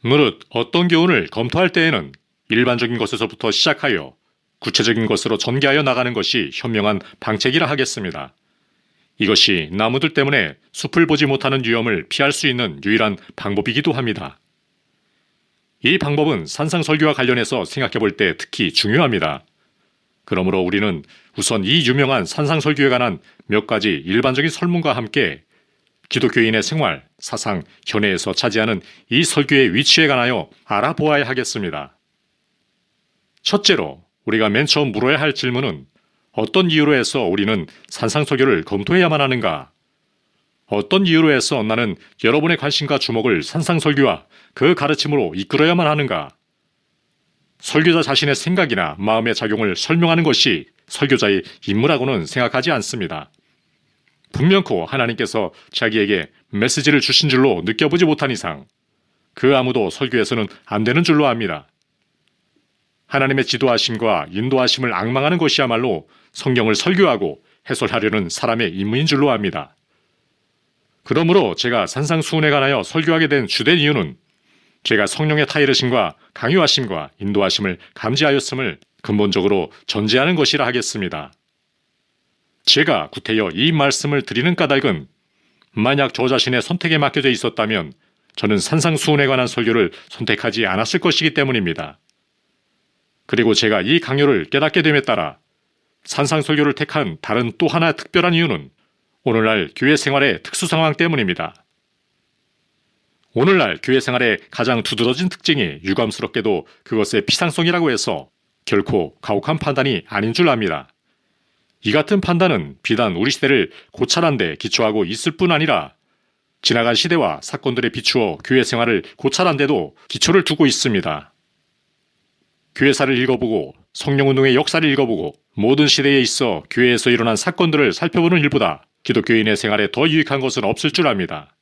무릇 어떤 교훈을 검토할 때에는 일반적인 것에서부터 시작하여 구체적인 것으로 전개하여 나가는 것이 현명한 방책이라 하겠습니다. 이것이 나무들 때문에 숲을 보지 못하는 위험을 피할 수 있는 유일한 방법이기도 합니다. 이 방법은 산상설교와 관련해서 생각해 볼 때 특히 중요합니다. 그러므로 우리는 우선 이 유명한 산상설교에 관한 몇 가지 일반적인 설문과 함께 기독교인의 생활, 사상, 현해에서 차지하는 이 설교의 위치에 관하여 알아보아야 하겠습니다. 첫째로 우리가 맨 처음 물어야 할 질문은 어떤 이유로 해서 우리는 산상설교를 검토해야만 하는가? 어떤 이유로 해서 나는 여러분의 관심과 주목을 산상설교와 그 가르침으로 이끌어야만 하는가? 설교자 자신의 생각이나 마음의 작용을 설명하는 것이 설교자의 임무라고는 생각하지 않습니다. 분명코 하나님께서 자기에게 메시지를 주신 줄로 느껴보지 못한 이상 그 아무도 설교에서는 안 되는 줄로 압니다. 하나님의 지도하심과 인도하심을 앙망하는 것이야말로 성경을 설교하고 해설하려는 사람의 임무인 줄로 압니다. 그러므로 제가 산상수훈에 관하여 설교하게 된 주된 이유는 제가 성령의 타이르심과 강요하심과 인도하심을 감지하였음을 근본적으로 전제하는 것이라 하겠습니다. 제가 구태여 이 말씀을 드리는 까닭은 만약 저 자신의 선택에 맡겨져 있었다면 저는 산상수훈에 관한 설교를 선택하지 않았을 것이기 때문입니다. 그리고 제가 이 강요를 깨닫게 됨에 따라 산상설교를 택한 다른 또 하나 특별한 이유는 오늘날 교회 생활의 특수 상황 때문입니다. 오늘날 교회 생활의 가장 두드러진 특징이 유감스럽게도 그것의 피상성이라고 해서 결코 가혹한 판단이 아닌 줄 압니다. 이 같은 판단은 비단 우리 시대를 고찰한 데 기초하고 있을 뿐 아니라 지나간 시대와 사건들에 비추어 교회 생활을 고찰한 데도 기초를 두고 있습니다. 교회사를 읽어보고 성령운동의 역사를 읽어보고 모든 시대에 있어 교회에서 일어난 사건들을 살펴보는 일보다 기독교인의 생활에 더 유익한 것은 없을 줄 압니다.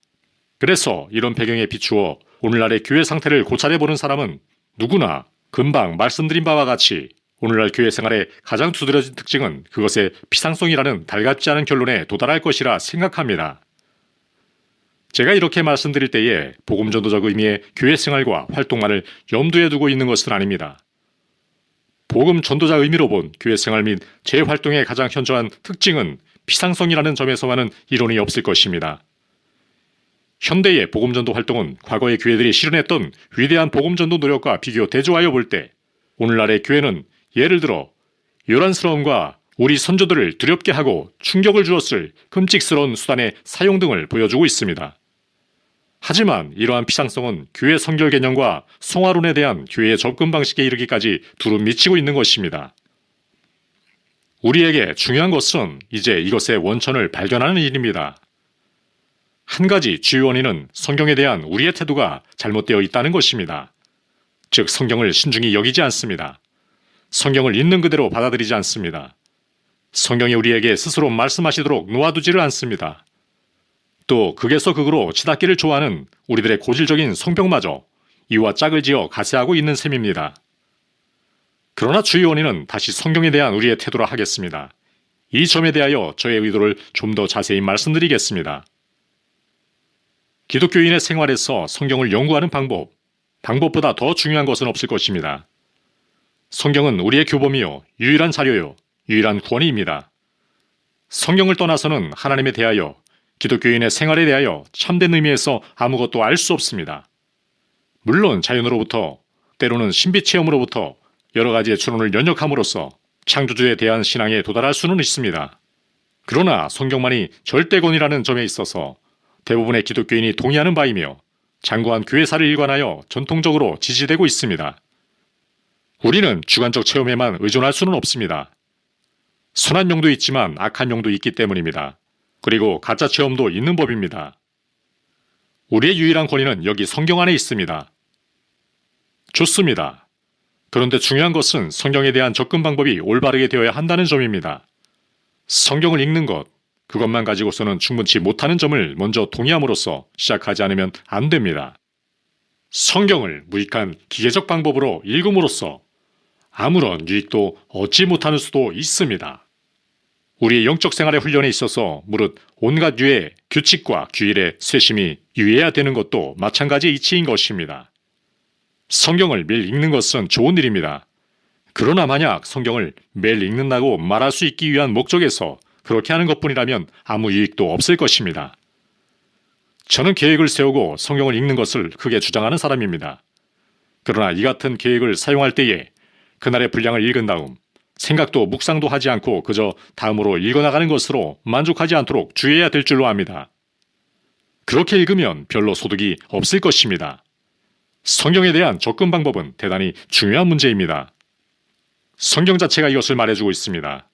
그래서 이런 배경에 비추어 오늘날의 교회 상태를 고찰해보는 사람은 누구나 금방 말씀드린 바와 같이 오늘날 교회 생활의 가장 두드러진 특징은 그것의 피상성이라는 달갑지 않은 결론에 도달할 것이라 생각합니다. 제가 이렇게 말씀드릴 때에 복음전도적 의미의 교회 생활과 활동만을 염두에 두고 있는 것은 아닙니다. 복음 전도자 의미로 본 교회 생활 및 제 활동의 가장 현저한 특징은 피상성이라는 점에서만은 이론이 없을 것입니다. 현대의 복음 전도 활동은 과거의 교회들이 실현했던 위대한 복음 전도 노력과 비교 대조하여 볼 때 오늘날의 교회는 예를 들어 요란스러움과 우리 선조들을 두렵게 하고 충격을 주었을 끔찍스러운 수단의 사용 등을 보여주고 있습니다. 하지만 이러한 피상성은 교회 성결 개념과 성화론에 대한 교회의 접근 방식에 이르기까지 두루 미치고 있는 것입니다. 우리에게 중요한 것은 이제 이것의 원천을 발견하는 일입니다. 한 가지 주요 원인은 성경에 대한 우리의 태도가 잘못되어 있다는 것입니다. 즉 성경을 신중히 여기지 않습니다. 성경을 있는 그대로 받아들이지 않습니다. 성경이 우리에게 스스로 말씀하시도록 놓아두지를 않습니다. 또 극에서 극으로 치닫기를 좋아하는 우리들의 고질적인 성병마저 이와 짝을 지어 가세하고 있는 셈입니다. 그러나 주요 원인은 다시 성경에 대한 우리의 태도라 하겠습니다. 이 점에 대하여 저의 의도를 좀 더 자세히 말씀드리겠습니다. 기독교인의 생활에서 성경을 연구하는 방법보다 더 중요한 것은 없을 것입니다. 성경은 우리의 교범이요, 유일한 자료요, 유일한 구원이입니다. 성경을 떠나서는 하나님에 대하여 기독교인의 생활에 대하여 참된 의미에서 아무것도 알 수 없습니다. 물론 자연으로부터 때로는 신비 체험으로부터 여러 가지의 추론을 연역함으로써 창조주에 대한 신앙에 도달할 수는 있습니다. 그러나 성경만이 절대권이라는 점에 있어서 대부분의 기독교인이 동의하는 바이며 장구한 교회사를 일관하여 전통적으로 지지되고 있습니다. 우리는 주관적 체험에만 의존할 수는 없습니다. 선한 영도 있지만 악한 영도 있기 때문입니다. 그리고 가짜 체험도 있는 법입니다. 우리의 유일한 권위는 여기 성경 안에 있습니다. 좋습니다. 그런데 중요한 것은 성경에 대한 접근 방법이 올바르게 되어야 한다는 점입니다. 성경을 읽는 것, 그것만 가지고서는 충분치 못하는 점을 먼저 동의함으로써 시작하지 않으면 안 됩니다. 성경을 무익한 기계적 방법으로 읽음으로써 아무런 유익도 얻지 못하는 수도 있습니다. 우리의 영적 생활의 훈련에 있어서 무릇 온갖 유의 규칙과 규율의 쇄심이 유의해야 되는 것도 마찬가지의 이치인 것입니다. 성경을 매일 읽는 것은 좋은 일입니다. 그러나 만약 성경을 매일 읽는다고 말할 수 있기 위한 목적에서 그렇게 하는 것뿐이라면 아무 유익도 없을 것입니다. 저는 계획을 세우고 성경을 읽는 것을 크게 주장하는 사람입니다. 그러나 이 같은 계획을 사용할 때에 그날의 분량을 읽은 다음 생각도 묵상도 하지 않고 그저 다음으로 읽어나가는 것으로 만족하지 않도록 주의해야 될 줄로 압니다. 그렇게 읽으면 별로 소득이 없을 것입니다. 성경에 대한 접근 방법은 대단히 중요한 문제입니다. 성경 자체가 이것을 말해주고 있습니다.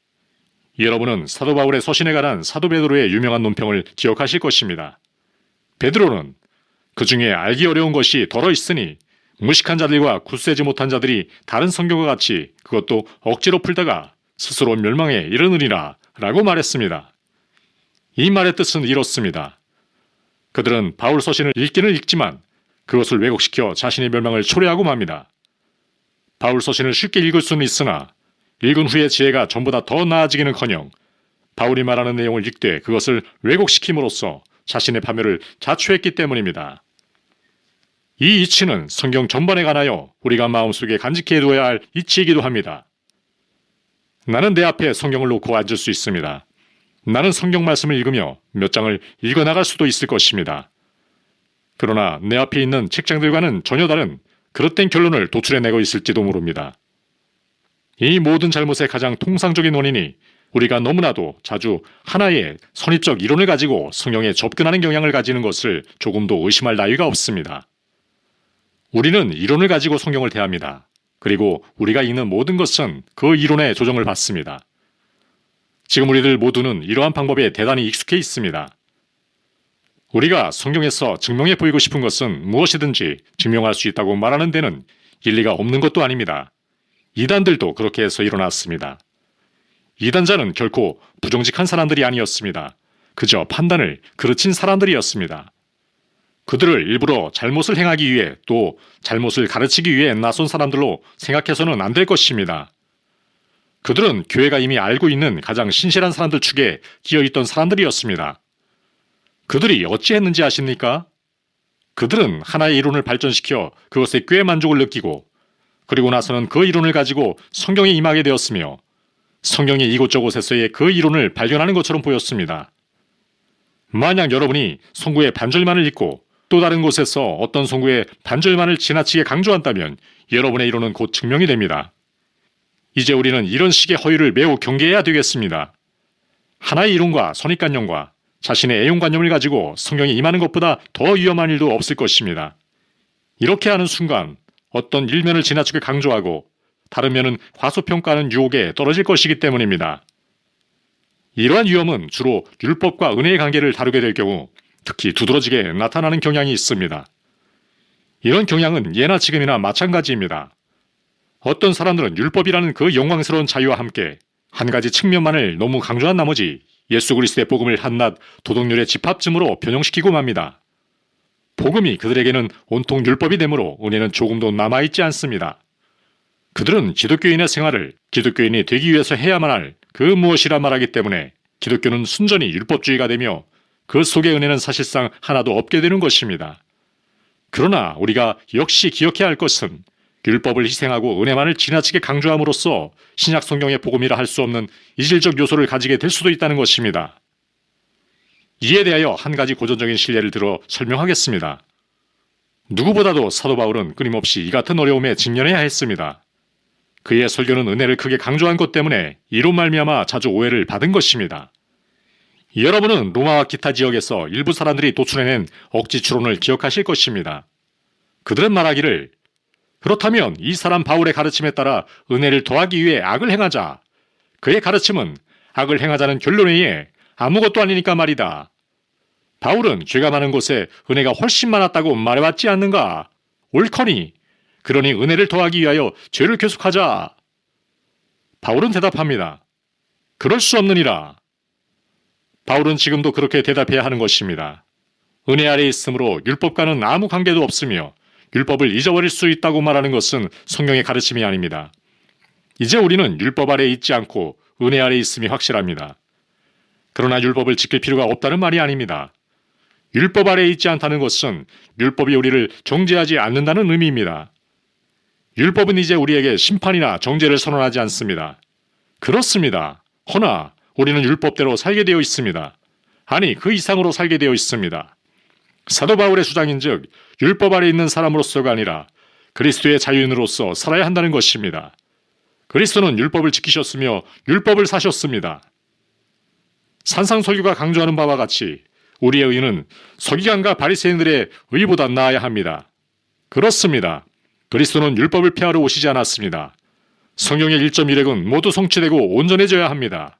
여러분은 사도 바울의 서신에 관한 사도 베드로의 유명한 논평을 기억하실 것입니다. 베드로는 그 중에 알기 어려운 것이 덜어 있으니 무식한 자들과 굳세지 못한 자들이 다른 성경과 같이 그것도 억지로 풀다가 스스로 멸망에 이르느니라 라고 말했습니다. 이 말의 뜻은 이렇습니다. 그들은 바울 서신을 읽기는 읽지만 그것을 왜곡시켜 자신의 멸망을 초래하고 맙니다. 바울 서신을 쉽게 읽을 수는 있으나 읽은 후에 지혜가 전보다 더 나아지기는커녕 바울이 말하는 내용을 읽되 그것을 왜곡시킴으로써 자신의 파멸을 자초했기 때문입니다. 이 이치는 성경 전반에 관하여 우리가 마음속에 간직해 두어야 할 이치이기도 합니다. 나는 내 앞에 성경을 놓고 앉을 수 있습니다. 나는 성경 말씀을 읽으며 몇 장을 읽어나갈 수도 있을 것입니다. 그러나 내 앞에 있는 책장들과는 전혀 다른 그릇된 결론을 도출해내고 있을지도 모릅니다. 이 모든 잘못의 가장 통상적인 원인이 우리가 너무나도 자주 하나의 선입적 이론을 가지고 성경에 접근하는 경향을 가지는 것을 조금도 의심할 나위가 없습니다. 우리는 이론을 가지고 성경을 대합니다. 그리고 우리가 읽는 모든 것은 그 이론의 조정을 받습니다. 지금 우리들 모두는 이러한 방법에 대단히 익숙해 있습니다. 우리가 성경에서 증명해 보이고 싶은 것은 무엇이든지 증명할 수 있다고 말하는 데는 일리가 없는 것도 아닙니다. 이단들도 그렇게 해서 일어났습니다. 이단자는 결코 부정직한 사람들이 아니었습니다. 그저 판단을 그르친 사람들이었습니다. 그들을 일부러 잘못을 행하기 위해 또 잘못을 가르치기 위해 나선 사람들로 생각해서는 안 될 것입니다. 그들은 교회가 이미 알고 있는 가장 신실한 사람들 축에 끼어있던 사람들이었습니다. 그들이 어찌했는지 아십니까? 그들은 하나의 이론을 발전시켜 그것에 꽤 만족을 느끼고 그리고 나서는 그 이론을 가지고 성경에 임하게 되었으며 성경의 이곳저곳에서의 그 이론을 발견하는 것처럼 보였습니다. 만약 여러분이 송구의 반절만을 읽고 또 다른 곳에서 어떤 송구의 반절만을 지나치게 강조한다면 여러분의 이론은 곧 증명이 됩니다. 이제 우리는 이런 식의 허위를 매우 경계해야 되겠습니다. 하나의 이론과 선입관념과 자신의 애용관념을 가지고 성경에 임하는 것보다 더 위험한 일도 없을 것입니다. 이렇게 하는 순간 어떤 일면을 지나치게 강조하고 다른 면은 과소평가하는 유혹에 떨어질 것이기 때문입니다. 이러한 위험은 주로 율법과 은혜의 관계를 다루게 될 경우 특히 두드러지게 나타나는 경향이 있습니다. 이런 경향은 예나 지금이나 마찬가지입니다. 어떤 사람들은 율법이라는 그 영광스러운 자유와 함께 한 가지 측면만을 너무 강조한 나머지 예수 그리스도의 복음을 한낱 도덕률의 집합쯤으로 변형시키고 맙니다. 복음이 그들에게는 온통 율법이 되므로 은혜는 조금도 남아있지 않습니다. 그들은 기독교인의 생활을 기독교인이 되기 위해서 해야만 할 그 무엇이라 말하기 때문에 기독교는 순전히 율법주의가 되며 그 속의 은혜는 사실상 하나도 없게 되는 것입니다. 그러나 우리가 역시 기억해야 할 것은 율법을 희생하고 은혜만을 지나치게 강조함으로써 신약 성경의 복음이라 할 수 없는 이질적 요소를 가지게 될 수도 있다는 것입니다. 이에 대하여 한 가지 고전적인 실례를 들어 설명하겠습니다. 누구보다도 사도 바울은 끊임없이 이 같은 어려움에 직면해야 했습니다. 그의 설교는 은혜를 크게 강조한 것 때문에 이로 말미암아 자주 오해를 받은 것입니다. 여러분은 로마와 기타 지역에서 일부 사람들이 도출해낸 억지 추론을 기억하실 것입니다. 그들은 말하기를 그렇다면 이 사람 바울의 가르침에 따라 은혜를 더하기 위해 악을 행하자. 그의 가르침은 악을 행하자는 결론 외에 아무것도 아니니까 말이다. 바울은 죄가 많은 곳에 은혜가 훨씬 많았다고 말해왔지 않는가? 옳거니. 그러니 은혜를 더하기 위하여 죄를 계속하자. 바울은 대답합니다. 그럴 수 없느니라. 바울은 지금도 그렇게 대답해야 하는 것입니다. 은혜 아래 있으므로 율법과는 아무 관계도 없으며 율법을 잊어버릴 수 있다고 말하는 것은 성경의 가르침이 아닙니다. 이제 우리는 율법 아래 있지 않고 은혜 아래 있음이 확실합니다. 그러나 율법을 지킬 필요가 없다는 말이 아닙니다. 율법 아래 있지 않다는 것은 율법이 우리를 정죄하지 않는다는 의미입니다. 율법은 이제 우리에게 심판이나 정죄를 선언하지 않습니다. 그렇습니다. 허나 우리는 율법대로 살게 되어 있습니다. 아니, 그 이상으로 살게 되어 있습니다. 사도 바울의 주장인즉 율법 아래 있는 사람으로서가 아니라 그리스도의 자유인으로서 살아야 한다는 것입니다. 그리스도는 율법을 지키셨으며 율법을 사셨습니다. 산상설교가 강조하는 바와 같이 우리의 의는 서기관과 바리새인들의 의보다 나아야 합니다. 그렇습니다. 그리스도는 율법을 폐하러 오시지 않았습니다. 성경의 1.1핵은 모두 성취되고 온전해져야 합니다.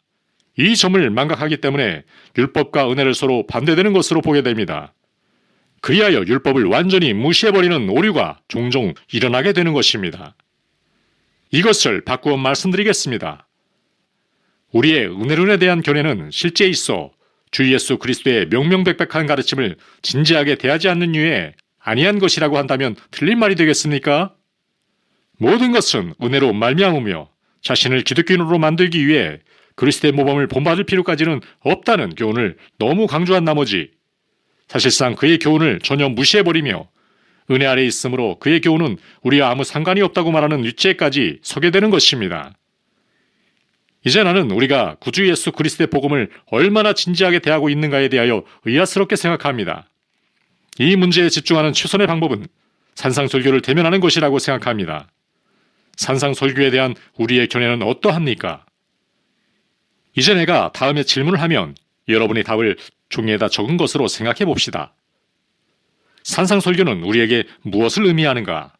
이 점을 망각하기 때문에 율법과 은혜를 서로 반대되는 것으로 보게 됩니다. 그리하여 율법을 완전히 무시해버리는 오류가 종종 일어나게 되는 것입니다. 이것을 바꾸어 말씀드리겠습니다. 우리의 은혜론에 대한 견해는 실제 있어 주 예수 그리스도의 명명백백한 가르침을 진지하게 대하지 않는 이유에 아니한 것이라고 한다면 틀린 말이 되겠습니까? 모든 것은 은혜로 말미암으며 자신을 기독교인으로 만들기 위해 그리스도의 모범을 본받을 필요까지는 없다는 교훈을 너무 강조한 나머지 사실상 그의 교훈을 전혀 무시해버리며 은혜 아래 있으므로 그의 교훈은 우리와 아무 상관이 없다고 말하는 위치에까지 서게 되는 것입니다. 이제 나는 우리가 구주 예수 그리스도의 복음을 얼마나 진지하게 대하고 있는가에 대하여 의아스럽게 생각합니다. 이 문제에 집중하는 최선의 방법은 산상설교를 대면하는 것이라고 생각합니다. 산상설교에 대한 우리의 견해는 어떠합니까? 이제 내가 다음에 질문을 하면 여러분의 답을 종이에다 적은 것으로 생각해 봅시다. 산상설교는 우리에게 무엇을 의미하는가?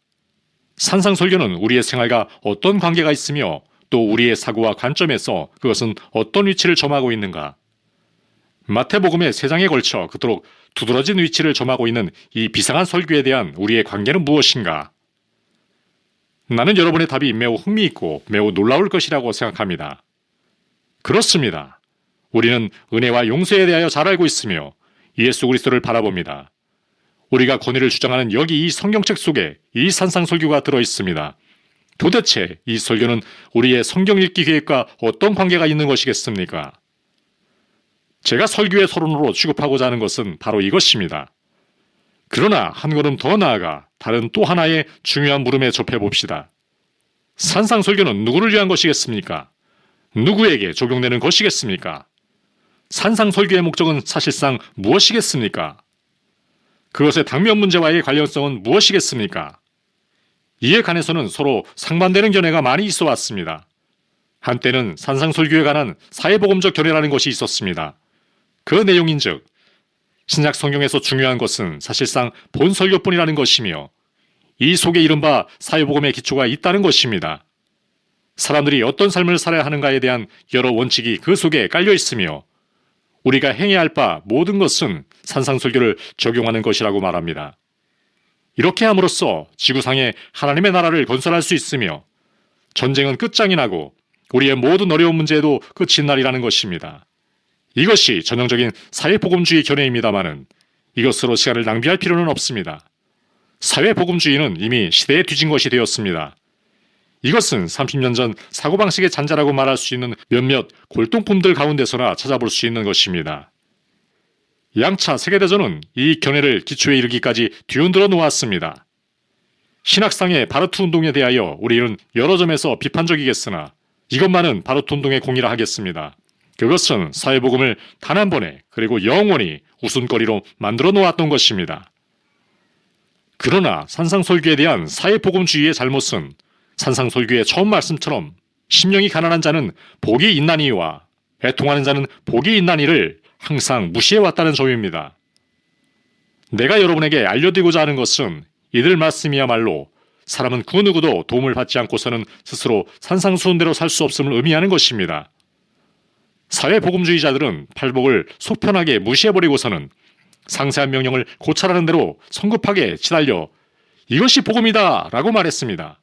산상설교는 우리의 생활과 어떤 관계가 있으며 또 우리의 사고와 관점에서 그것은 어떤 위치를 점하고 있는가? 마태복음의 3장에 걸쳐 그토록 두드러진 위치를 점하고 있는 이 비상한 설교에 대한 우리의 관계는 무엇인가? 나는 여러분의 답이 매우 흥미있고 매우 놀라울 것이라고 생각합니다. 그렇습니다. 우리는 은혜와 용서에 대하여 잘 알고 있으며 예수 그리스도를 바라봅니다. 우리가 권위를 주장하는 여기 이 성경책 속에 이 산상설교가 들어있습니다. 도대체 이 설교는 우리의 성경 읽기 계획과 어떤 관계가 있는 것이겠습니까? 제가 설교의 서론으로 취급하고자 하는 것은 바로 이것입니다. 그러나 한 걸음 더 나아가 다른 또 하나의 중요한 물음에 접해봅시다. 산상설교는 누구를 위한 것이겠습니까? 누구에게 적용되는 것이겠습니까? 산상설교의 목적은 사실상 무엇이겠습니까? 그것의 당면 문제와의 관련성은 무엇이겠습니까? 이에 관해서는 서로 상반되는 견해가 많이 있어 왔습니다. 한때는 산상설교에 관한 사회복음적 견해라는 것이 있었습니다. 그 내용인즉 신약 성경에서 중요한 것은 사실상 본설교뿐이라는 것이며 이 속에 이른바 사회복음의 기초가 있다는 것입니다. 사람들이 어떤 삶을 살아야 하는가에 대한 여러 원칙이 그 속에 깔려 있으며 우리가 행해야 할 바 모든 것은 산상설교를 적용하는 것이라고 말합니다. 이렇게 함으로써 지구상에 하나님의 나라를 건설할 수 있으며 전쟁은 끝장이 나고 우리의 모든 어려운 문제에도 끝이 날이라는 것입니다. 이것이 전형적인 사회복음주의 견해입니다마는 이것으로 시간을 낭비할 필요는 없습니다. 사회복음주의는 이미 시대에 뒤진 것이 되었습니다. 이것은 30년 전 사고방식의 잔자라고 말할 수 있는 몇몇 골동품들 가운데서나 찾아볼 수 있는 것입니다. 양차 세계대전은 이 견해를 기초에 이르기까지 뒤흔들어 놓았습니다. 신학상의 바르트 운동에 대하여 우리는 여러 점에서 비판적이겠으나 이것만은 바르트 운동의 공이라 하겠습니다. 그것은 사회복음을 단 한 번에 그리고 영원히 웃음거리로 만들어 놓았던 것입니다. 그러나 산상설교에 대한 사회복음주의의 잘못은 산상설교의 처음 말씀처럼 심령이 가난한 자는 복이 있나니와 애통하는 자는 복이 있나니를 항상 무시해왔다는 점입니다. 내가 여러분에게 알려드리고자 하는 것은 이들 말씀이야말로 사람은 그 누구도 도움을 받지 않고서는 스스로 산상수훈대로 살 수 없음을 의미하는 것입니다. 사회복음주의자들은 팔복을 속편하게 무시해버리고서는 상세한 명령을 고찰하는 대로 성급하게 치달려 이것이 복음이다 라고 말했습니다.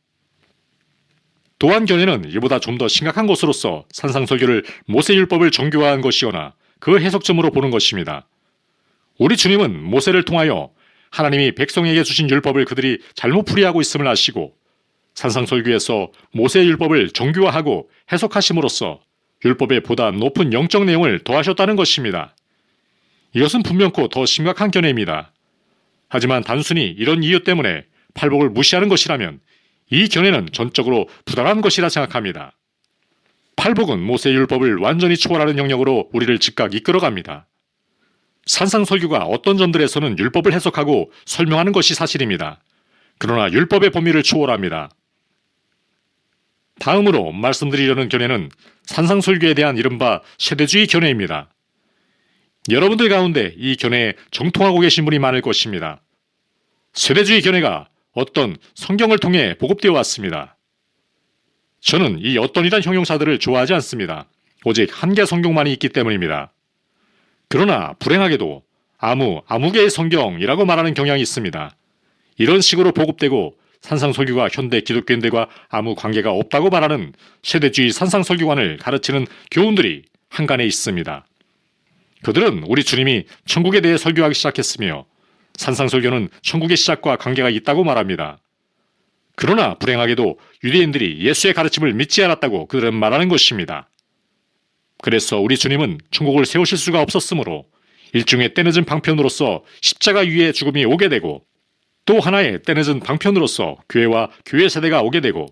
또한 견해는 이보다 좀 더 심각한 것으로서 산상설교를 모세율법을 정교화한 것이거나 그 해석점으로 보는 것입니다. 우리 주님은 모세를 통하여 하나님이 백성에게 주신 율법을 그들이 잘못 풀이하고 있음을 아시고 산상설교에서 모세의 율법을 정교화하고 해석하심으로써 율법에 보다 높은 영적 내용을 더하셨다는 것입니다. 이것은 분명코 더 심각한 견해입니다. 하지만 단순히 이런 이유 때문에 팔복을 무시하는 것이라면 이 견해는 전적으로 부당한 것이라 생각합니다. 팔복은 모세율법을 완전히 초월하는 영역으로 우리를 즉각 이끌어갑니다. 산상설교가 어떤 점들에서는 율법을 해석하고 설명하는 것이 사실입니다. 그러나 율법의 범위를 초월합니다. 다음으로 말씀드리려는 견해는 산상설교에 대한 이른바 세대주의 견해입니다. 여러분들 가운데 이 견해에 정통하고 계신 분이 많을 것입니다. 세대주의 견해가 어떤 성경을 통해 보급되어 왔습니다. 저는 이 어떤이란 형용사들을 좋아하지 않습니다. 오직 한 개 성경만이 있기 때문입니다. 그러나 불행하게도 아무개의 성경이라고 말하는 경향이 있습니다. 이런 식으로 보급되고 산상설교가 현대 기독교인들과 아무 관계가 없다고 말하는 세대주의 산상설교관을 가르치는 교훈들이 한간에 있습니다. 그들은 우리 주님이 천국에 대해 설교하기 시작했으며 산상설교는 천국의 시작과 관계가 있다고 말합니다. 그러나 불행하게도 유대인들이 예수의 가르침을 믿지 않았다고 그들은 말하는 것입니다. 그래서 우리 주님은 천국을 세우실 수가 없었으므로 일종의 때늦은 방편으로서 십자가 위에 죽음이 오게 되고 또 하나의 때늦은 방편으로서 교회와 교회 세대가 오게 되고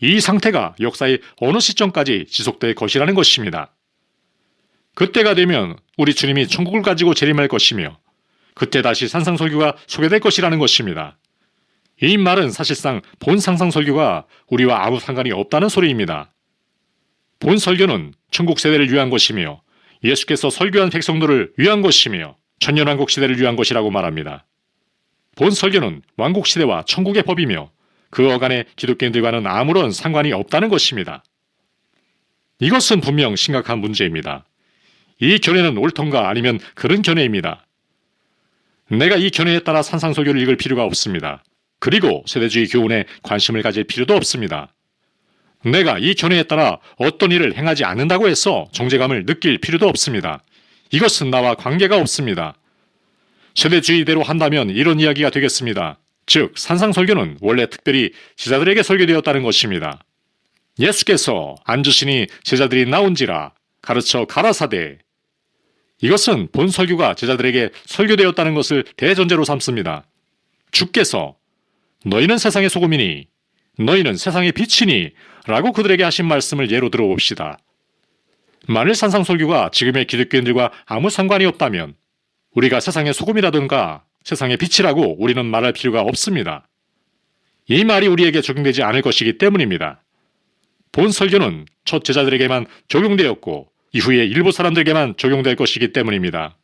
이 상태가 역사의 어느 시점까지 지속될 것이라는 것입니다. 그때가 되면 우리 주님이 천국을 가지고 재림할 것이며 그때 다시 산상설교가 소개될 것이라는 것입니다. 이 말은 사실상 본 산상설교가 우리와 아무 상관이 없다는 소리입니다. 본 설교는 천국 세대를 위한 것이며 예수께서 설교한 백성들을 위한 것이며 천년왕국 시대를 위한 것이라고 말합니다. 본 설교는 왕국 시대와 천국의 법이며 그 어간에 기독교인들과는 아무런 상관이 없다는 것입니다. 이것은 분명 심각한 문제입니다. 이 견해는 옳던가 아니면 그런 견해입니다. 내가 이 견해에 따라 산상설교를 읽을 필요가 없습니다. 그리고 세대주의 교훈에 관심을 가질 필요도 없습니다. 내가 이 견해에 따라 어떤 일을 행하지 않는다고 해서 정죄감을 느낄 필요도 없습니다. 이것은 나와 관계가 없습니다. 세대주의대로 한다면 이런 이야기가 되겠습니다. 즉, 산상설교는 원래 특별히 제자들에게 설교되었다는 것입니다. 예수께서 앉으시니 제자들이 나온지라 가르쳐 가라사대. 이것은 본 설교가 제자들에게 설교되었다는 것을 대전제로 삼습니다. 주께서 너희는 세상의 소금이니 너희는 세상의 빛이니 라고 그들에게 하신 말씀을 예로 들어봅시다. 만일 산상설교가 지금의 기독교인들과 아무 상관이 없다면 우리가 세상의 소금이라든가 세상의 빛이라고 우리는 말할 필요가 없습니다. 이 말이 우리에게 적용되지 않을 것이기 때문입니다. 본 설교는 첫 제자들에게만 적용되었고 이후에 일부 사람들에게만 적용될 것이기 때문입니다.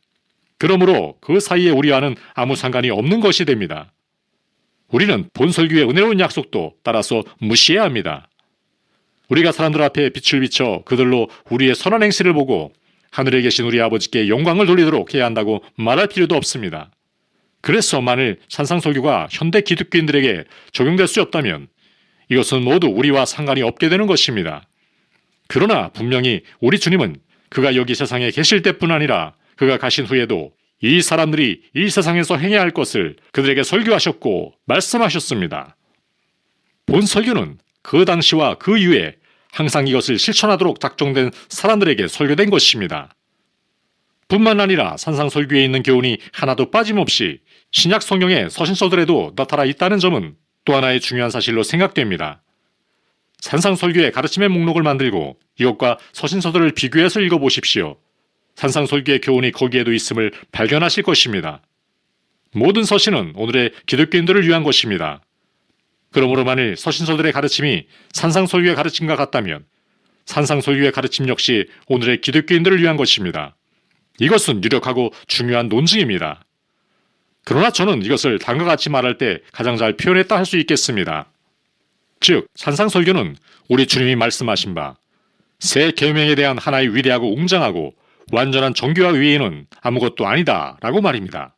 그러므로 그 사이에 우리와는 아무 상관이 없는 것이 됩니다. 우리는 본 설교의 은혜로운 약속도 따라서 무시해야 합니다. 우리가 사람들 앞에 빛을 비춰 그들로 우리의 선한 행실을 보고 하늘에 계신 우리 아버지께 영광을 돌리도록 해야 한다고 말할 필요도 없습니다. 그래서 만일 산상설교가 현대 기독교인들에게 적용될 수 없다면 이것은 모두 우리와 상관이 없게 되는 것입니다. 그러나 분명히 우리 주님은 그가 여기 세상에 계실 때뿐 아니라 그가 가신 후에도 이 사람들이 이 세상에서 행해야 할 것을 그들에게 설교하셨고 말씀하셨습니다. 본 설교는 그 당시와 그 이후에 항상 이것을 실천하도록 작정된 사람들에게 설교된 것입니다. 뿐만 아니라 산상설교에 있는 교훈이 하나도 빠짐없이 신약 성경의 서신서들에도 나타나 있다는 점은 또 하나의 중요한 사실로 생각됩니다. 산상설교의 가르침의 목록을 만들고 이것과 서신서들을 비교해서 읽어보십시오. 산상설교의 교훈이 거기에도 있음을 발견하실 것입니다. 모든 서신은 오늘의 기독교인들을 위한 것입니다. 그러므로 만일 서신서들의 가르침이 산상설교의 가르침과 같다면 산상설교의 가르침 역시 오늘의 기독교인들을 위한 것입니다. 이것은 유력하고 중요한 논증입니다. 그러나 저는 이것을 다음과 같이 말할 때 가장 잘 표현했다 할 수 있겠습니다. 즉, 산상설교는 우리 주님이 말씀하신 바 새 계명에 대한 하나의 위대하고 웅장하고 완전한 정교화 외에는 아무것도 아니다 라고 말입니다.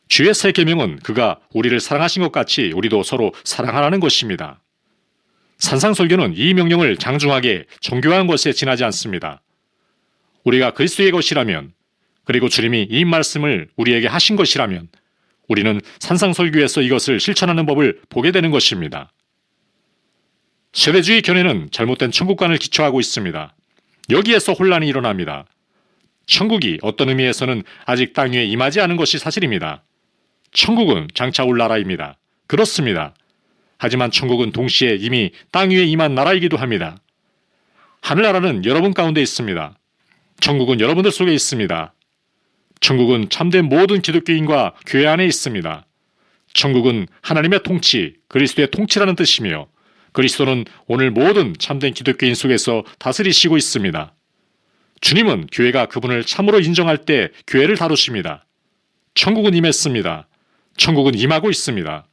주의 새 계명은 그가 우리를 사랑하신 것 같이 우리도 서로 사랑하라는 것입니다. 산상설교는 이 명령을 장중하게 정교한 것에 지나지 않습니다. 우리가 그리스도의 것이라면 그리고 주님이 이 말씀을 우리에게 하신 것이라면 우리는 산상설교에서 이것을 실천하는 법을 보게 되는 것입니다. 세대주의 견해는 잘못된 천국관을 기초하고 있습니다. 여기에서 혼란이 일어납니다. 천국이 어떤 의미에서는 아직 땅 위에 임하지 않은 것이 사실입니다. 천국은 장차 올 나라입니다. 그렇습니다. 하지만 천국은 동시에 이미 땅 위에 임한 나라이기도 합니다. 하늘나라는 여러분 가운데 있습니다. 천국은 여러분들 속에 있습니다. 천국은 참된 모든 기독교인과 교회 안에 있습니다. 천국은 하나님의 통치, 그리스도의 통치라는 뜻이며 그리스도는 오늘 모든 참된 기독교인 속에서 다스리시고 있습니다. 주님은 교회가 그분을 참으로 인정할 때 교회를 다루십니다. 천국은 임했습니다. 천국은 임하고 있습니다.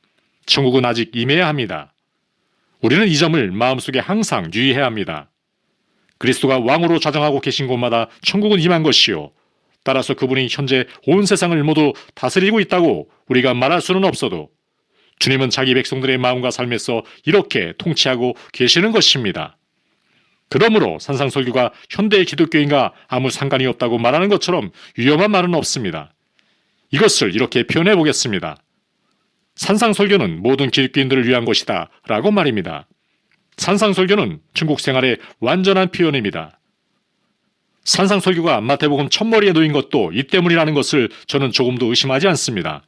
천국은 아직 임해야 합니다. 우리는 이 점을 마음속에 항상 유의해야 합니다. 그리스도가 왕으로 좌정하고 계신 곳마다 천국은 임한 것이요. 따라서 그분이 현재 온 세상을 모두 다스리고 있다고 우리가 말할 수는 없어도 주님은 자기 백성들의 마음과 삶에서 이렇게 통치하고 계시는 것입니다. 그러므로 산상설교가 현대의 기독교인과 아무 상관이 없다고 말하는 것처럼 위험한 말은 없습니다. 이것을 이렇게 표현해 보겠습니다. 산상설교는 모든 기독교인들을 위한 것이다 라고 말입니다. 산상설교는 천국 생활의 완전한 표현입니다. 산상설교가 마태복음 첫머리에 놓인 것도 이 때문이라는 것을 저는 조금도 의심하지 않습니다.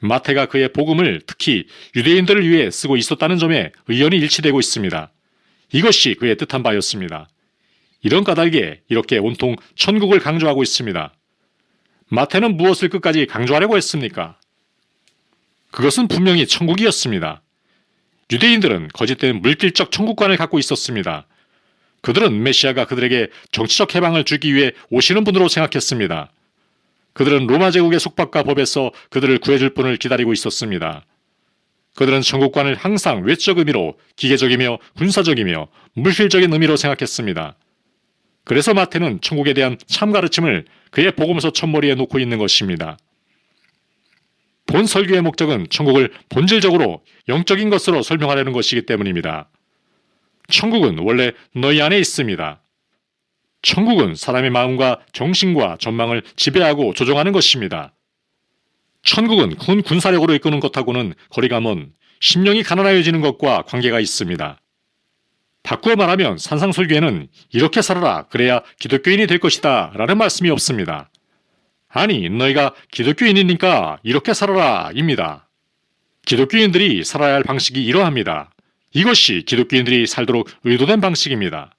마태가 그의 복음을 특히 유대인들을 위해 쓰고 있었다는 점에 의견이 일치되고 있습니다. 이것이 그의 뜻한 바였습니다. 이런 까닭에 이렇게 온통 천국을 강조하고 있습니다. 마태는 무엇을 끝까지 강조하려고 했습니까? 그것은 분명히 천국이었습니다. 유대인들은 거짓된 물질적 천국관을 갖고 있었습니다. 그들은 메시아가 그들에게 정치적 해방을 주기 위해 오시는 분으로 생각했습니다. 그들은 로마 제국의 속박과 법에서 그들을 구해줄 분을 기다리고 있었습니다. 그들은 천국관을 항상 외적 의미로 기계적이며 군사적이며 물질적인 의미로 생각했습니다. 그래서 마태는 천국에 대한 참 가르침을 그의 복음서 첫머리에 놓고 있는 것입니다. 본 설교의 목적은 천국을 본질적으로 영적인 것으로 설명하려는 것이기 때문입니다. 천국은 원래 너희 안에 있습니다. 천국은 사람의 마음과 정신과 전망을 지배하고 조종하는 것입니다. 천국은 군 군사력으로 이끄는 것하고는 거리가 먼 심령이 가난하여지는 것과 관계가 있습니다. 바꾸어 말하면 산상설교에는 이렇게 살아라 그래야 기독교인이 될 것이다 라는 말씀이 없습니다. 아니 너희가 기독교인이니까 이렇게 살아라 입니다. 기독교인들이 살아야 할 방식이 이러합니다. 이것이 기독교인들이 살도록 의도된 방식입니다.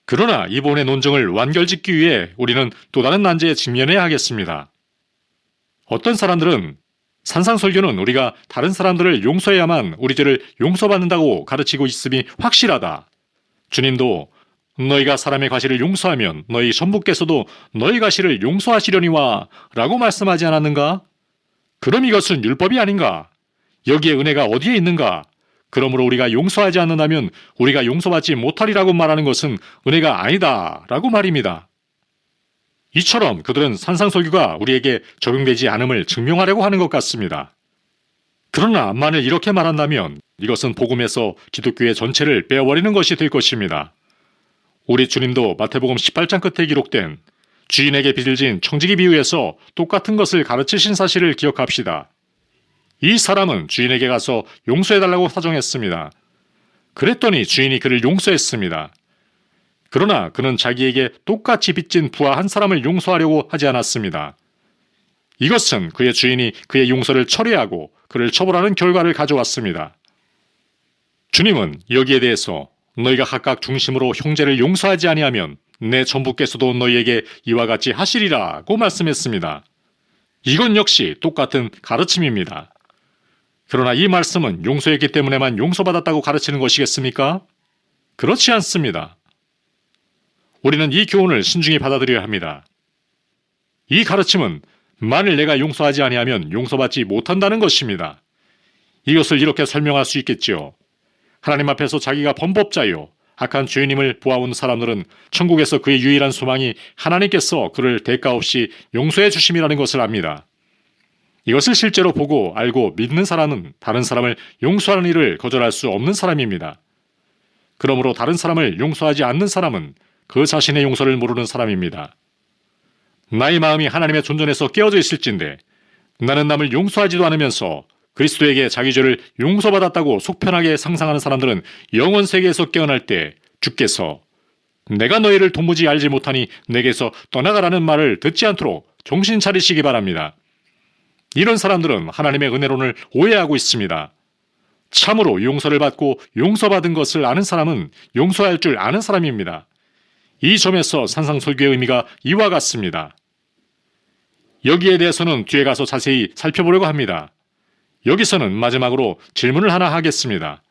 그러나 이번의 논증을 완결짓기 위해 우리는 또 다른 난제에 직면해야 하겠습니다. 어떤 사람들은 산상설교는 우리가 다른 사람들을 용서해야만 우리 죄를 용서받는다고 가르치고 있음이 확실하다. 주님도 너희가 사람의 과실을 용서하면 너희 전부께서도 너희 과실을 용서하시려니와 라고 말씀하지 않았는가? 그럼 이것은 율법이 아닌가? 여기에 은혜가 어디에 있는가? 그러므로 우리가 용서하지 않는다면 우리가 용서받지 못하리라고 말하는 것은 은혜가 아니다 라고 말입니다. 이처럼 그들은 산상설교가 우리에게 적용되지 않음을 증명하려고 하는 것 같습니다. 그러나 만일 이렇게 말한다면 이것은 복음에서 기독교의 전체를 빼어버리는 것이 될 것입니다. 우리 주님도 마태복음 18장 끝에 기록된 주인에게 빚을 진 청지기 비유에서 똑같은 것을 가르치신 사실을 기억합시다. 이 사람은 주인에게 가서 용서해달라고 사정했습니다. 그랬더니 주인이 그를 용서했습니다. 그러나 그는 자기에게 똑같이 빚진 부하 한 사람을 용서하려고 하지 않았습니다. 이것은 그의 주인이 그의 용서를 철회하고 그를 처벌하는 결과를 가져왔습니다. 주님은 여기에 대해서 너희가 각각 중심으로 형제를 용서하지 아니하면 내 전부께서도 너희에게 이와 같이 하시리라고 말씀했습니다. 이건 역시 똑같은 가르침입니다. 그러나 이 말씀은 용서했기 때문에만 용서받았다고 가르치는 것이겠습니까? 그렇지 않습니다. 우리는 이 교훈을 신중히 받아들여야 합니다. 이 가르침은 만일 내가 용서하지 아니하면 용서받지 못한다는 것입니다. 이것을 이렇게 설명할 수 있겠지요. 하나님 앞에서 자기가 범법자요 악한 죄인임을 보아온 사람들은 천국에서 그의 유일한 소망이 하나님께서 그를 대가 없이 용서해 주심이라는 것을 압니다. 이것을 실제로 보고 알고 믿는 사람은 다른 사람을 용서하는 일을 거절할 수 없는 사람입니다. 그러므로 다른 사람을 용서하지 않는 사람은 그 자신의 용서를 모르는 사람입니다. 나의 마음이 하나님의 존전에서 깨어져 있을진데 나는 남을 용서하지도 않으면서 그리스도에게 자기 죄를 용서받았다고 속편하게 상상하는 사람들은 영원 세계에서 깨어날 때 주께서 내가 너희를 도무지 알지 못하니 내게서 떠나가라는 말을 듣지 않도록 정신 차리시기 바랍니다. 이런 사람들은 하나님의 은혜론을 오해하고 있습니다. 참으로 용서를 받고 용서받은 것을 아는 사람은 용서할 줄 아는 사람입니다. 이 점에서 산상설교의 의미가 이와 같습니다. 여기에 대해서는 뒤에 가서 자세히 살펴보려고 합니다. 여기서는 마지막으로 질문을 하나 하겠습니다.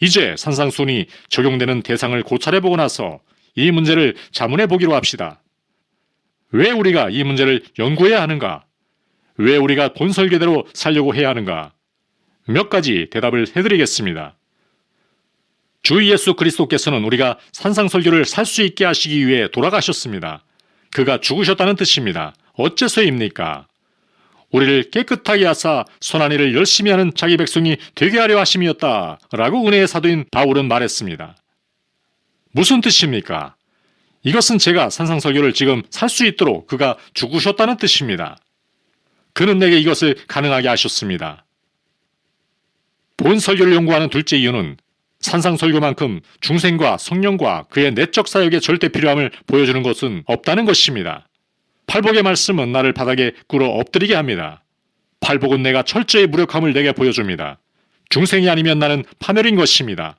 이제 산상수훈이 적용되는 대상을 고찰해보고 나서 이 문제를 자문해보기로 합시다. 왜 우리가 이 문제를 연구해야 하는가? 왜 우리가 본 설계대로 살려고 해야 하는가? 몇 가지 대답을 해드리겠습니다. 주 예수 그리스도께서는 우리가 산상설교를 살 수 있게 하시기 위해 돌아가셨습니다. 그가 죽으셨다는 뜻입니다. 어째서입니까? 우리를 깨끗하게 하사 선한 일을 열심히 하는 자기 백성이 되게 하려 하심이었다 라고 은혜의 사도인 바울은 말했습니다. 무슨 뜻입니까? 이것은 제가 산상설교를 지금 살 수 있도록 그가 죽으셨다는 뜻입니다. 그는 내게 이것을 가능하게 하셨습니다. 본 설교를 연구하는 둘째 이유는 산상설교만큼 중생과 성령과 그의 내적 사역에 절대 필요함을 보여주는 것은 없다는 것입니다. 팔복의 말씀은 나를 바닥에 꿇어 엎드리게 합니다. 팔복은 내가 철저히 무력함을 내게 보여줍니다. 중생이 아니면 나는 파멸인 것입니다.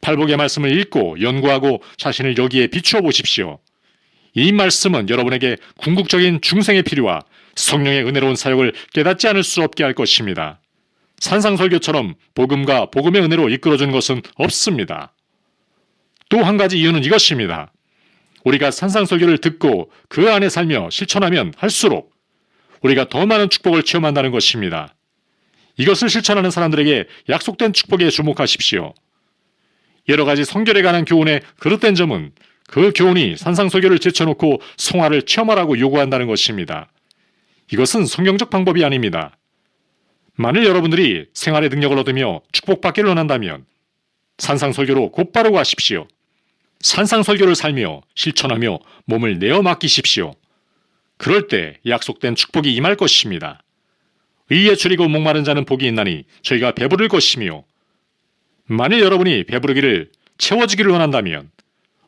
팔복의 말씀을 읽고 연구하고 자신을 여기에 비추어 보십시오. 이 말씀은 여러분에게 궁극적인 중생의 필요와 성령의 은혜로운 사역을 깨닫지 않을 수 없게 할 것입니다. 산상설교처럼 복음과 복음의 은혜로 이끌어주는 것은 없습니다. 또 한 가지 이유는 이것입니다. 우리가 산상설교를 듣고 그 안에 살며 실천하면 할수록 우리가 더 많은 축복을 체험한다는 것입니다. 이것을 실천하는 사람들에게 약속된 축복에 주목하십시오. 여러 가지 성결에 관한 교훈의 그릇된 점은 그 교훈이 산상설교를 제쳐놓고 성화를 체험하라고 요구한다는 것입니다. 이것은 성경적 방법이 아닙니다. 만일 여러분들이 생활의 능력을 얻으며 축복받기를 원한다면 산상설교로 곧바로 가십시오. 산상설교를 살며 실천하며 몸을 내어 맡기십시오. 그럴 때 약속된 축복이 임할 것입니다. 의에 줄이고 목마른 자는 복이 있나니 저희가 배부를 것이며, 만일 여러분이 배부르기를 채워지기를 원한다면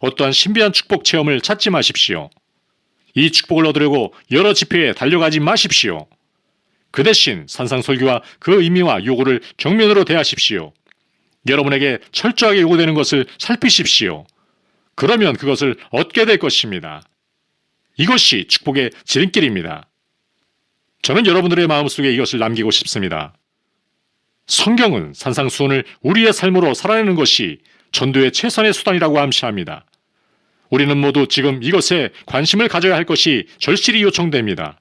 어떠한 신비한 축복 체험을 찾지 마십시오. 이 축복을 얻으려고 여러 집회에 달려가지 마십시오. 그 대신 산상설교와 그 의미와 요구를 정면으로 대하십시오. 여러분에게 철저하게 요구되는 것을 살피십시오. 그러면 그것을 얻게 될 것입니다. 이것이 축복의 지름길입니다. 저는 여러분들의 마음속에 이것을 남기고 싶습니다. 성경은 산상수훈을 우리의 삶으로 살아내는 것이 전도의 최선의 수단이라고 암시합니다. 우리는 모두 지금 이것에 관심을 가져야 할 것이 절실히 요청됩니다.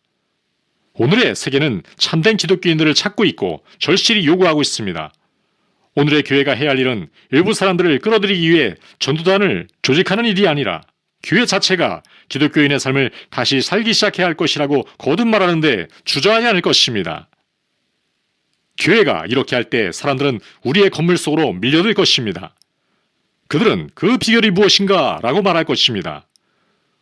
오늘의 세계는 참된 기독교인들을 찾고 있고 절실히 요구하고 있습니다. 오늘의 교회가 해야 할 일은 일부 사람들을 끌어들이기 위해 전도단을 조직하는 일이 아니라 교회 자체가 기독교인의 삶을 다시 살기 시작해야 할 것이라고 거듭 말하는데 주저하지 않을 것입니다. 교회가 이렇게 할 때 사람들은 우리의 건물 속으로 밀려들 것입니다. 그들은 그 비결이 무엇인가 라고 말할 것입니다.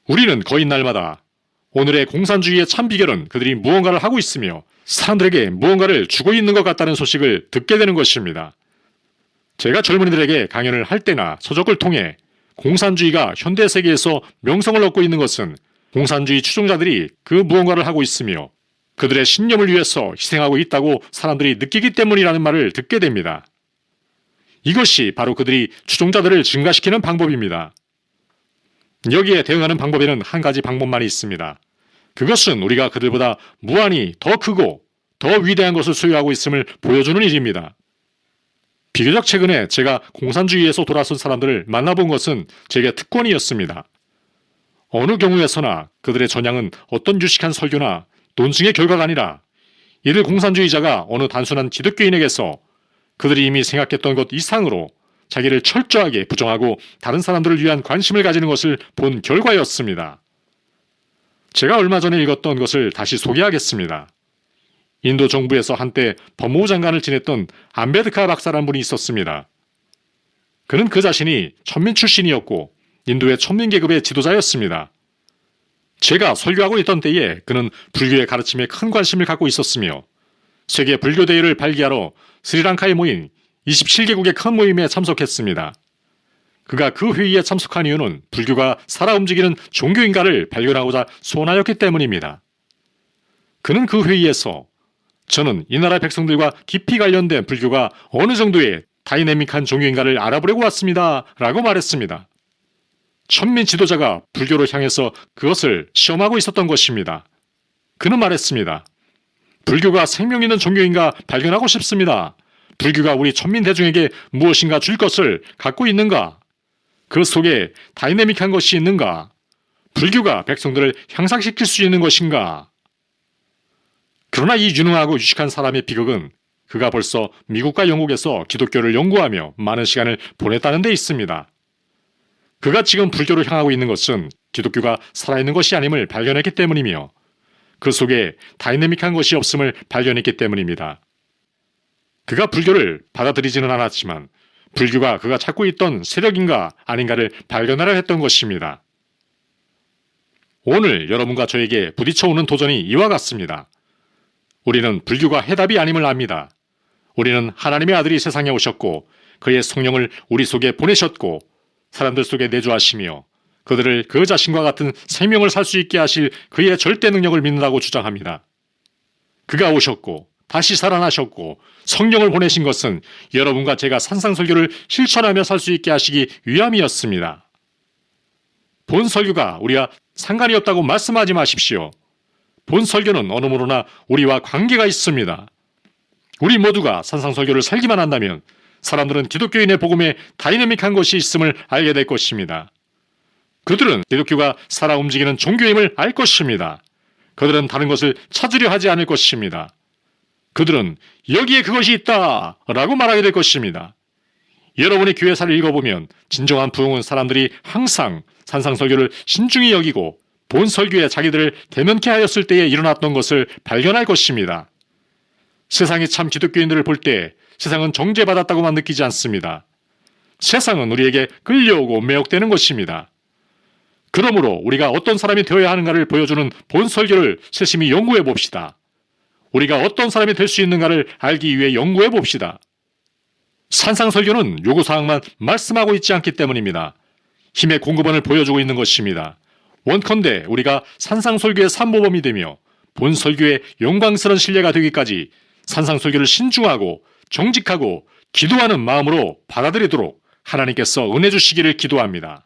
우리는 거의 날마다 오늘의 공산주의의 참 비결은 그들이 무언가를 하고 있으며 사람들에게 무언가를 주고 있는 것 같다는 소식을 듣게 되는 것입니다. 제가 젊은이들에게 강연을 할 때나 서적을 통해 공산주의가 현대 세계에서 명성을 얻고 있는 것은 공산주의 추종자들이 그 무언가를 하고 있으며 그들의 신념을 위해서 희생하고 있다고 사람들이 느끼기 때문이라는 말을 듣게 됩니다. 이것이 바로 그들이 추종자들을 증가시키는 방법입니다. 여기에 대응하는 방법에는 한 가지 방법만이 있습니다. 그것은 우리가 그들보다 무한히 더 크고 더 위대한 것을 소유하고 있음을 보여주는 일입니다. 비교적 최근에 제가 공산주의에서 돌아선 사람들을 만나본 것은 제게 특권이었습니다. 어느 경우에서나 그들의 전향은 어떤 유식한 설교나 논증의 결과가 아니라 이들 공산주의자가 어느 단순한 기독교인에게서 그들이 이미 생각했던 것 이상으로 자기를 철저하게 부정하고 다른 사람들을 위한 관심을 가지는 것을 본 결과였습니다. 제가 얼마 전에 읽었던 것을 다시 소개하겠습니다. 인도 정부에서 한때 법무부 장관을 지냈던 암베드카 박사라는 분이 있었습니다. 그는 그 자신이 천민 출신이었고 인도의 천민 계급의 지도자였습니다. 제가 설교하고 있던 때에 그는 불교의 가르침에 큰 관심을 갖고 있었으며 세계 불교 대회를 발기하러 스리랑카에 모인 27개국의 큰 모임에 참석했습니다. 그가 그 회의에 참석한 이유는 불교가 살아 움직이는 종교인가를 발견하고자 소원하였기 때문입니다. 그는 그 회의에서 저는 이 나라 백성들과 깊이 관련된 불교가 어느 정도의 다이내믹한 종교인가를 알아보려고 왔습니다. 라고 말했습니다. 천민 지도자가 불교를 향해서 그것을 시험하고 있었던 것입니다. 그는 말했습니다. 불교가 생명 있는 종교인가 발견하고 싶습니다. 불교가 우리 천민 대중에게 무엇인가 줄 것을 갖고 있는가? 그 속에 다이내믹한 것이 있는가? 불교가 백성들을 향상시킬 수 있는 것인가? 그러나 이 유능하고 유식한 사람의 비극은 그가 벌써 미국과 영국에서 기독교를 연구하며 많은 시간을 보냈다는 데 있습니다. 그가 지금 불교를 향하고 있는 것은 기독교가 살아있는 것이 아님을 발견했기 때문이며 그 속에 다이내믹한 것이 없음을 발견했기 때문입니다. 그가 불교를 받아들이지는 않았지만 불교가 그가 찾고 있던 세력인가 아닌가를 발견하려 했던 것입니다. 오늘 여러분과 저에게 부딪혀오는 도전이 이와 같습니다. 우리는 불교가 해답이 아님을 압니다. 우리는 하나님의 아들이 세상에 오셨고 그의 성령을 우리 속에 보내셨고 사람들 속에 내주하시며 그들을 그 자신과 같은 생명을 살 수 있게 하실 그의 절대 능력을 믿는다고 주장합니다. 그가 오셨고 다시 살아나셨고 성령을 보내신 것은 여러분과 제가 산상설교를 실천하며 살 수 있게 하시기 위함이었습니다. 본 설교가 우리와 상관이 없다고 말씀하지 마십시오. 본 설교는 어느 뭐나 우리와 관계가 있습니다. 우리 모두가 산상설교를 살기만 한다면 사람들은 기독교인의 복음에 다이내믹한 것이 있음을 알게 될 것입니다. 그들은 기독교가 살아 움직이는 종교임을 알 것입니다. 그들은 다른 것을 찾으려 하지 않을 것입니다. 그들은 여기에 그것이 있다 라고 말하게 될 것입니다. 여러분의 교회사를 읽어보면 진정한 부흥은 사람들이 항상 산상설교를 신중히 여기고 본 설교에 자기들을 대면케 하였을 때에 일어났던 것을 발견할 것입니다. 세상이 참 기독교인들을 볼 때 세상은 정죄받았다고만 느끼지 않습니다. 세상은 우리에게 끌려오고 매혹되는 것입니다. 그러므로 우리가 어떤 사람이 되어야 하는가를 보여주는 본 설교를 세심히 연구해 봅시다. 우리가 어떤 사람이 될 수 있는가를 알기 위해 연구해 봅시다. 산상설교는 요구사항만 말씀하고 있지 않기 때문입니다. 힘의 공급원을 보여주고 있는 것입니다. 원컨대 우리가 산상설교의 삼모범이 되며 본 설교의 영광스러운 신뢰가 되기까지 산상설교를 신중하고 정직하고 기도하는 마음으로 받아들이도록 하나님께서 은혜 주시기를 기도합니다.